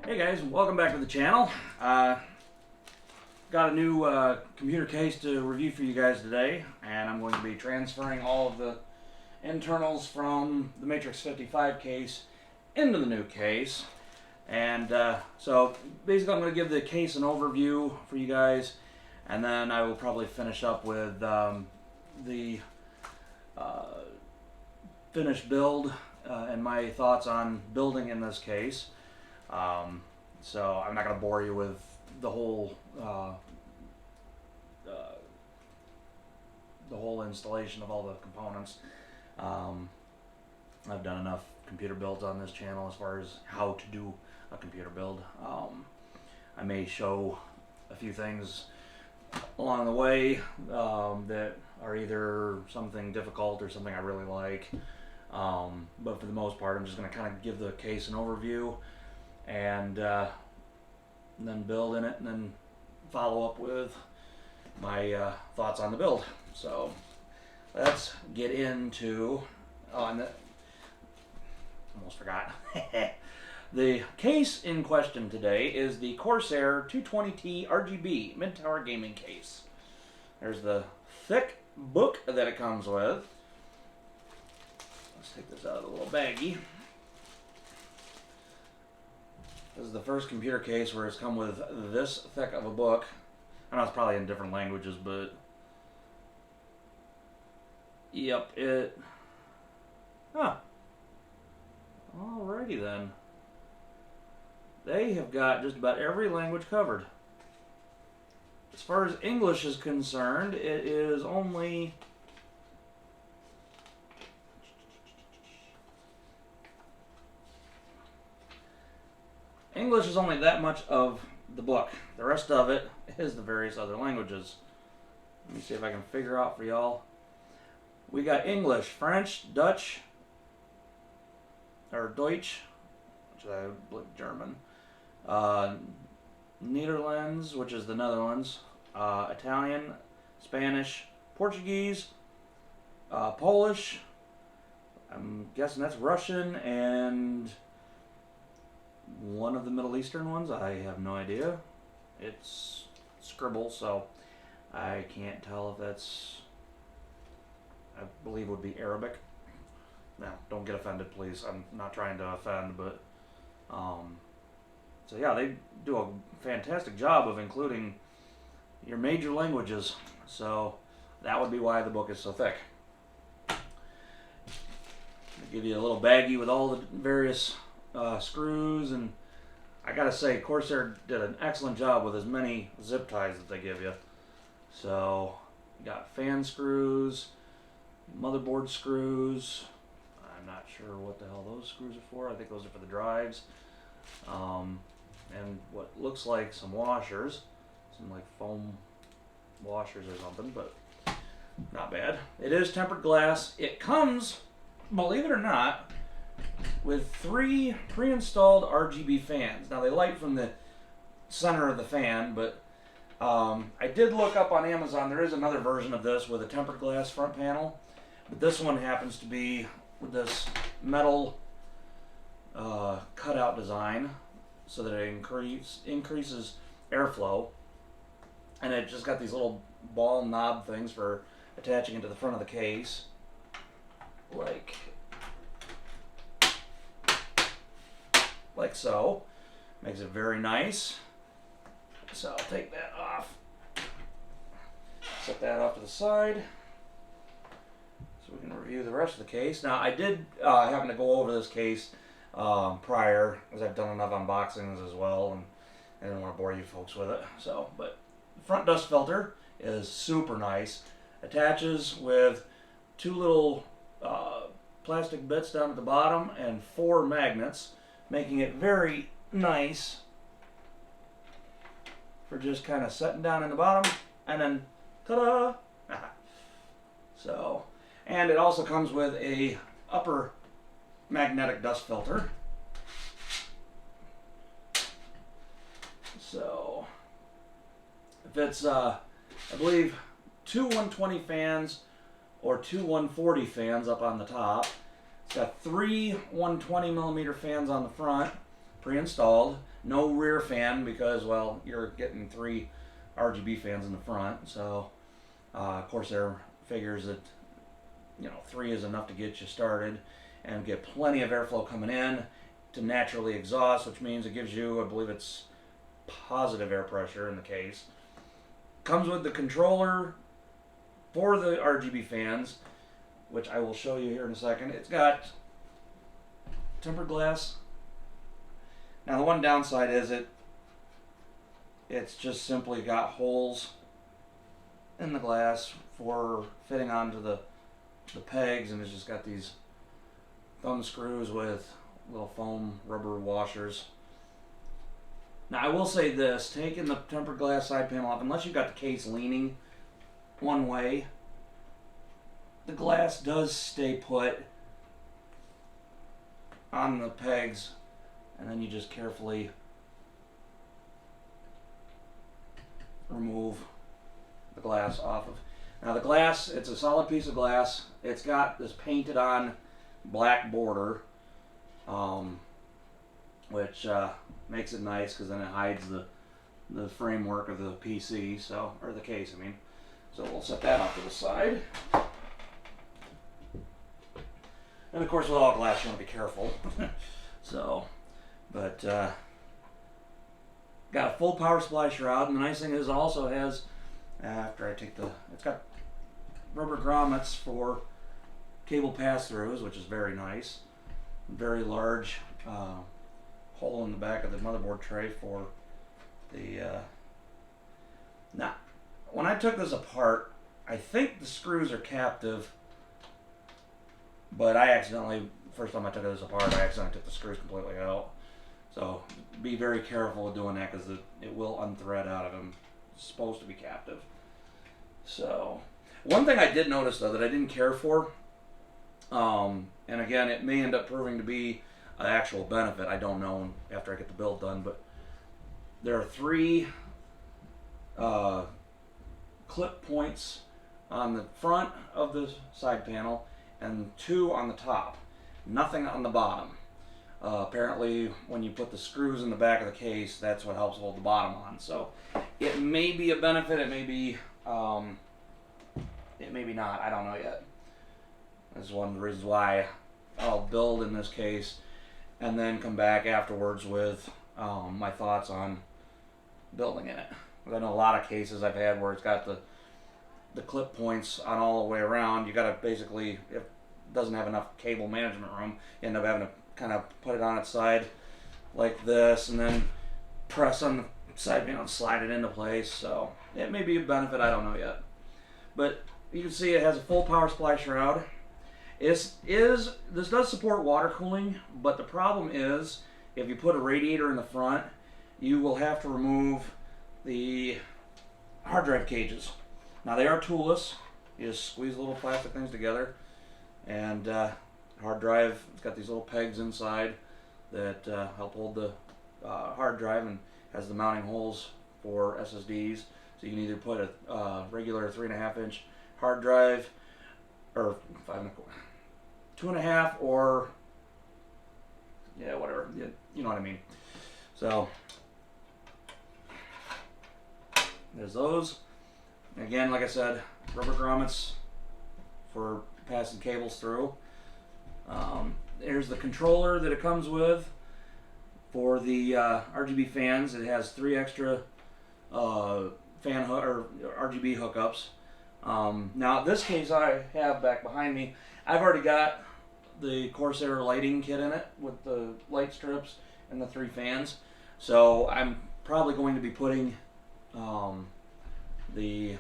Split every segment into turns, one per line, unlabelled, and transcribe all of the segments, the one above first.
Hey guys, welcome back to the channel. Got a new computer case to review for you guys today, and I'm going to be transferring all of the internals from the Matrix 55 case into the new case. And so basically I'm going to give the case an overview for you guys, and then I will probably finish up with the finished build and my thoughts on building in this case. So I'm not going to bore you with the whole installation of all the components. I've done enough computer builds on this channel as far as how to do a computer build. I may show a few things along the way that are either something difficult or something I really like. But for the most part, I'm just going to kind of give the case an overview and then build in it, and then follow up with my thoughts on the build. So let's get into almost forgot. The case in question today is the Corsair 220T RGB mid-tower gaming case. There's the thick book that it comes with. Let's take this out of the little baggie. This is the first computer case where it's come with this thick of a book. I know it's probably in different languages, but yep, alrighty then. They have got just about every language covered. As far as English is concerned, it is only that much of the book. The rest of it is the various other languages. Let me see if I can figure out for y'all. We got English, French, Dutch, or Deutsch, which I believe German, Netherlands, which is the Netherlands, Italian, Spanish, Portuguese, Polish, I'm guessing that's Russian, and one of the Middle Eastern ones. I have no idea. It's scribble, so I can't tell if that's, I believe it would be Arabic. Now, don't get offended, please. I'm not trying to offend, but so yeah, they do a fantastic job of including your major languages. So that would be why the book is so thick. I'll give you a little baggie with all the various screws, and I gotta say, Corsair did an excellent job with as many zip ties that they give you. So you got fan screws, motherboard screws. I'm not sure what the hell those screws are for. I think those are for the drives. And what looks like some washers, some like foam washers or something, but not bad. It is tempered glass. It comes, believe it or not, with 3 pre-installed RGB fans. Now they light from the center of the fan, but I did look up on Amazon. There is another version of this with a tempered glass front panel, but this one happens to be with this metal cutout design so that it increases airflow, and it just got these little ball knob things for attaching it to the front of the case, like so. Makes it very nice. So I'll take that off, set that off to the side so we can review the rest of the case. Now I did happen to go over this case prior, as I've done enough unboxings as well, and I didn't want to bore you folks with it. So, but the front dust filter is super nice. Attaches with 2 little plastic bits down at the bottom and 4 magnets, making it very nice for just kind of setting down in the bottom, and then ta-da! So, and it also comes with a upper magnetic dust filter. So if it's I believe 2 120 fans or 2 140 fans up on the top. It's got 3 120 millimeter fans on the front, pre-installed, No rear fan because, well, you're getting 3 RGB fans in the front. So Corsair figures that 3 is enough to get you started and get plenty of airflow coming in to naturally exhaust, which means it gives you, I believe it's positive air pressure in the case. Comes with the controller for the RGB fans, which I will show you here in a second. It's got tempered glass. Now the one downside is it's just simply got holes in the glass for fitting onto the pegs, and it's just got these thumb screws with little foam rubber washers. Now I will say this, taking the tempered glass side panel off, unless you've got the case leaning one way, the glass does stay put on the pegs, and then you just carefully remove the glass off of. Now the glass, it's a solid piece of glass. It's got this painted on black border, which makes it nice because then it hides the framework of the PC, or the case, I mean. So we'll set that off to the side. And of course with all glass you want to be careful. But got a full power supply shroud, and the nice thing is it also has, it's got rubber grommets for cable pass-throughs, which is very nice. Very large hole in the back of the motherboard tray for the now when I took this apart, I think the screws are captive, but I accidentally, first time I took this apart, I accidentally took the screws completely out. So be very careful with doing that because it will unthread out of them. It's supposed to be captive. So one thing I did notice though that I didn't care for, and again it may end up proving to be an actual benefit, I don't know after I get the build done, but there are 3 clip points on the front of the side panel and 2 on the top. Nothing on the bottom. Apparently when you put the screws in the back of the case, that's what helps hold the bottom on. So it may be a benefit, it may be not, I don't know yet. This is one of the reasons why I'll build in this case and then come back afterwards with my thoughts on building in it. I know a lot of cases I've had where it's got the clip points on all the way around. You got to basically, if it doesn't have enough cable management room, you end up having to kind of put it on its side like this and then press on the side panel and slide it into place. So it may be a benefit, I don't know yet. But you can see it has a full power supply shroud. This does support water cooling, but the problem is if you put a radiator in the front, you will have to remove the hard drive cages. Now they are toolless. You just squeeze little plastic things together, and hard drive, it's got these little pegs inside that help hold the hard drive, and has the mounting holes for SSDs. So you can either put a regular 3.5-inch hard drive or 5.25, 2.5, or yeah, whatever. You know what I mean. So there's those. And again, like I said, rubber grommets for passing cables through. There's the controller that it comes with for the RGB fans. It has 3 extra RGB hookups. Now this case I have back behind me, I've already got the Corsair lighting kit in it with the light strips and the 3 fans. So I'm probably going to be putting the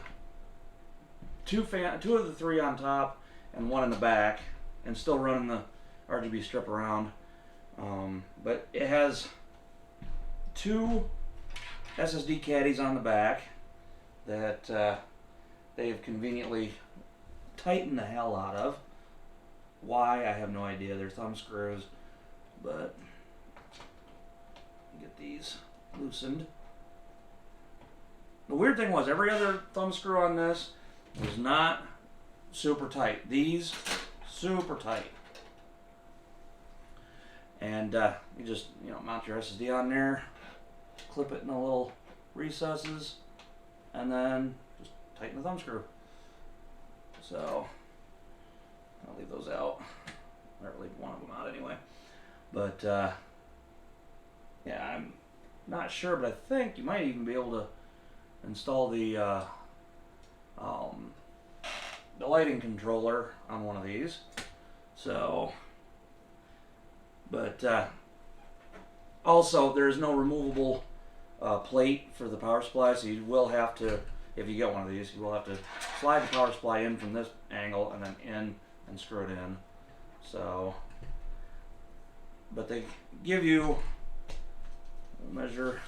two of the 3 on top and 1 in the back, and still running the RGB strip around. But it has 2 SSD caddies on the back that they've conveniently tightened the hell out of. Why, I have no idea. They're thumb screws, but get these loosened. The weird thing was every other thumb screw on this was not super tight. These, super tight. And you just mount your SSD on there, clip it in the little recesses, and then just tighten the thumb screw. So I'll leave those out. I'll leave one of them out anyway. But yeah, I'm not sure, but I think you might even be able to install the lighting controller on one of these. So, but also there's no removable plate for the power supply, so you will have to, if you get one of these, you will have to slide the power supply in from this angle and then in and screw it in. So, but they give you, measure,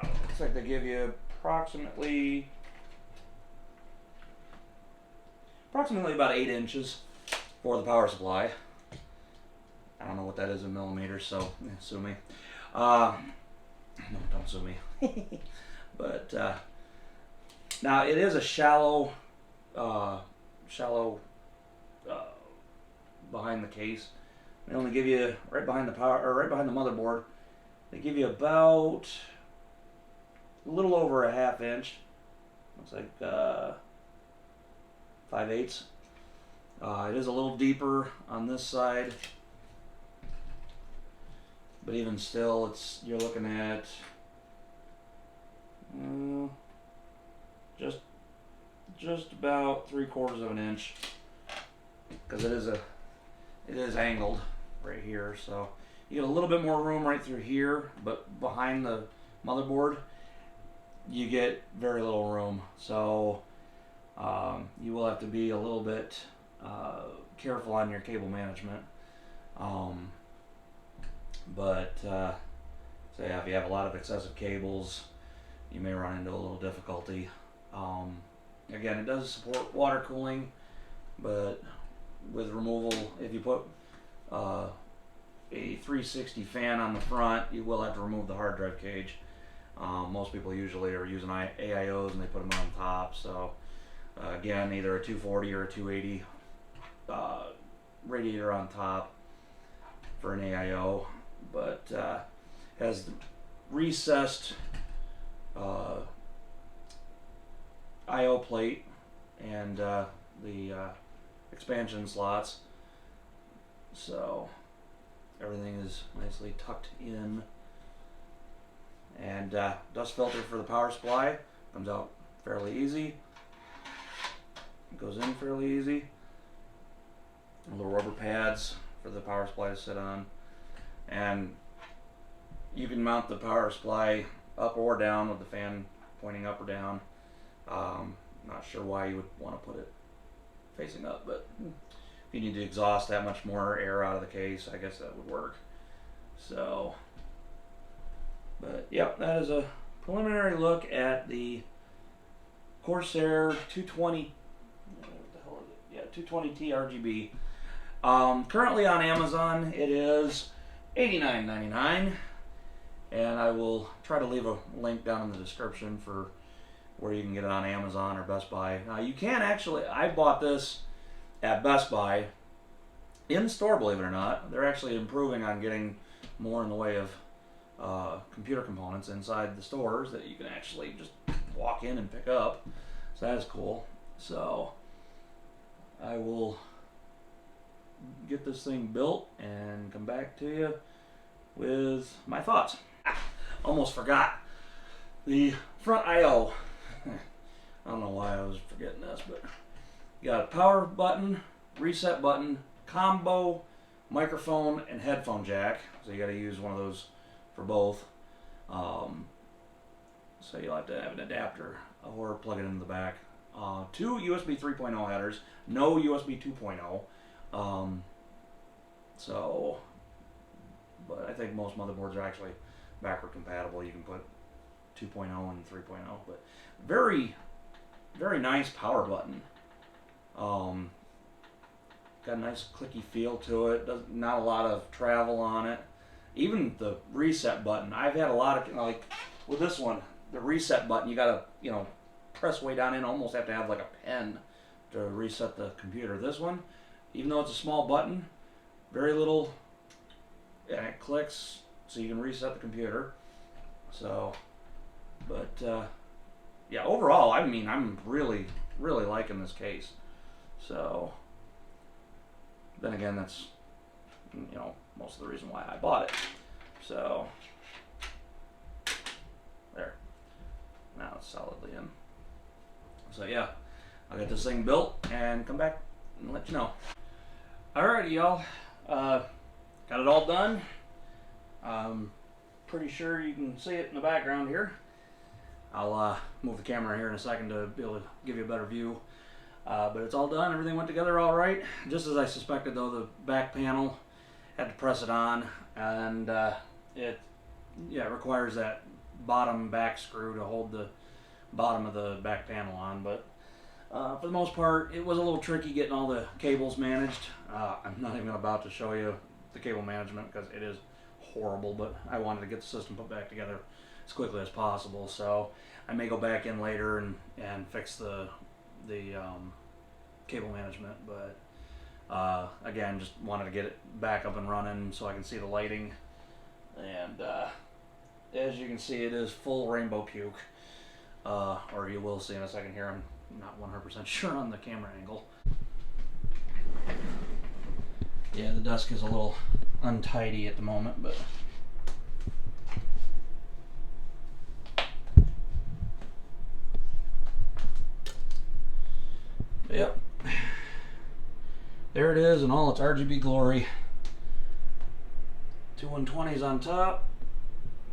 looks like they give you approximately about 8 inches for the power supply. I don't know what that is in millimeters, so sue me. No, don't sue me. But now it is a shallow behind the case. They only give you right behind the motherboard. They give you about a little over a ½ inch. Looks like 5/8. It is a little deeper on this side, but even still, you're looking at just about 3/4 of an inch, because it is angled right here. So you get a little bit more room right through here, but behind the motherboard, you get very little room. So you will have to be a little bit careful on your cable management. So yeah, if you have a lot of excessive cables, you may run into a little difficulty. Again, it does support water cooling, but with removal, if you put a 360 fan on the front, you will have to remove the hard drive cage. Most people usually are using AIOs and they put them on top. So again, either a 240 or a 280 radiator on top for an AIO, but has recessed IO plate and the expansion slots, so everything is nicely tucked in. And dust filter for the power supply comes out fairly easy. It goes in fairly easy. Little rubber pads for the power supply to sit on, and you can mount the power supply up or down with the fan pointing up or down. Not sure why you would want to put it facing up, but if you need to exhaust that much more air out of the case, I guess that would work. So, but yeah, that is a preliminary look at the Corsair 220. What the hell is it? Yeah, 220T RGB. Currently on Amazon, it is $89.99, and I will try to leave a link down in the description for where you can get it on Amazon or Best Buy. Now you can actually, I bought this at Best Buy in store, believe it or not. They're actually improving on getting more in the way of computer components inside the stores that you can actually just walk in and pick up. So that is cool. So I will get this thing built and come back to you with my thoughts. Almost forgot the front I/O. I don't know why I was forgetting this, but you got a power button, reset button, combo, microphone, and headphone jack. So you got to use one of those for both. So you'll have to have an adapter or plug it into the back. 2 USB 3.0 headers, no USB 2.0. So, but I think most motherboards are actually backward compatible. You can put 2.0 and 3.0, but very nice power button. Got a nice clicky feel to it. Not a lot of travel on it. Even the reset button, I've had a lot of, like with this one, the reset button, you gotta, press way down in, almost have to have like a pen to reset the computer. This one, even though it's a small button, very little, and it clicks so you can reset the computer. So, but yeah, overall, I mean, I'm really liking this case. So, then again, that's, you know, most of the reason why I bought it. So, there. Now it's solidly in. So yeah, I'll get this thing built and come back and let you know. Alrighty, y'all. Got it all done. Pretty sure you can see it in the background here. I'll move the camera here in a second to be able to give you a better view. But it's all done. Everything went together all right. Just as I suspected, though, the back panel, had to press it on, and it requires that bottom back screw to hold the bottom of the back panel on. But for the most part, it was a little tricky getting all the cables managed. I'm not even about to show you the cable management because it is horrible, but I wanted to get the system put back together as quickly as possible. So I may go back in later and fix the cable management, but again, just wanted to get it back up and running so I can see the lighting. And as you can see, it is full rainbow puke, or you will see in a second here. I'm not 100% sure on the camera angle. Yeah, the desk is a little untidy at the moment, but yep, there it is in all its RGB glory. 2 120s on top,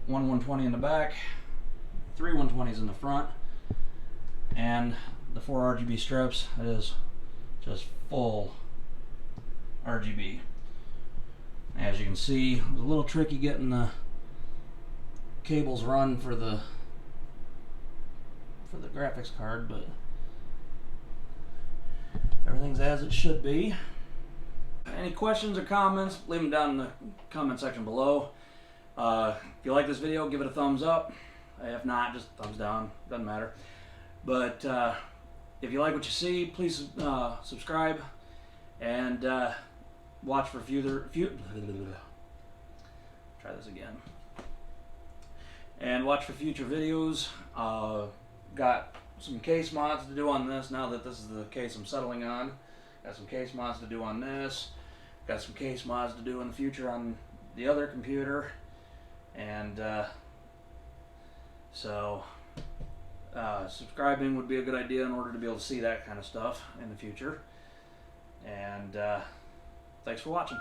1 120 in the back, 3 120s in the front, and the 4 RGB strips. It is just full RGB. As you can see, it was a little tricky getting the cables run for the graphics card, but everything's as it should be. Any questions or comments, leave them down in the comment section below. If you like this video, give it a thumbs up. If not, just thumbs down, doesn't matter. But if you like what you see, please subscribe and watch for try this again. And watch for future videos. Got some case mods to do on this now that this is the case I'm settling on. Got some case mods to do on this. Got some case mods to do in the future on the other computer. And so subscribing would be a good idea in order to be able to see that kind of stuff in the future. And thanks for watching.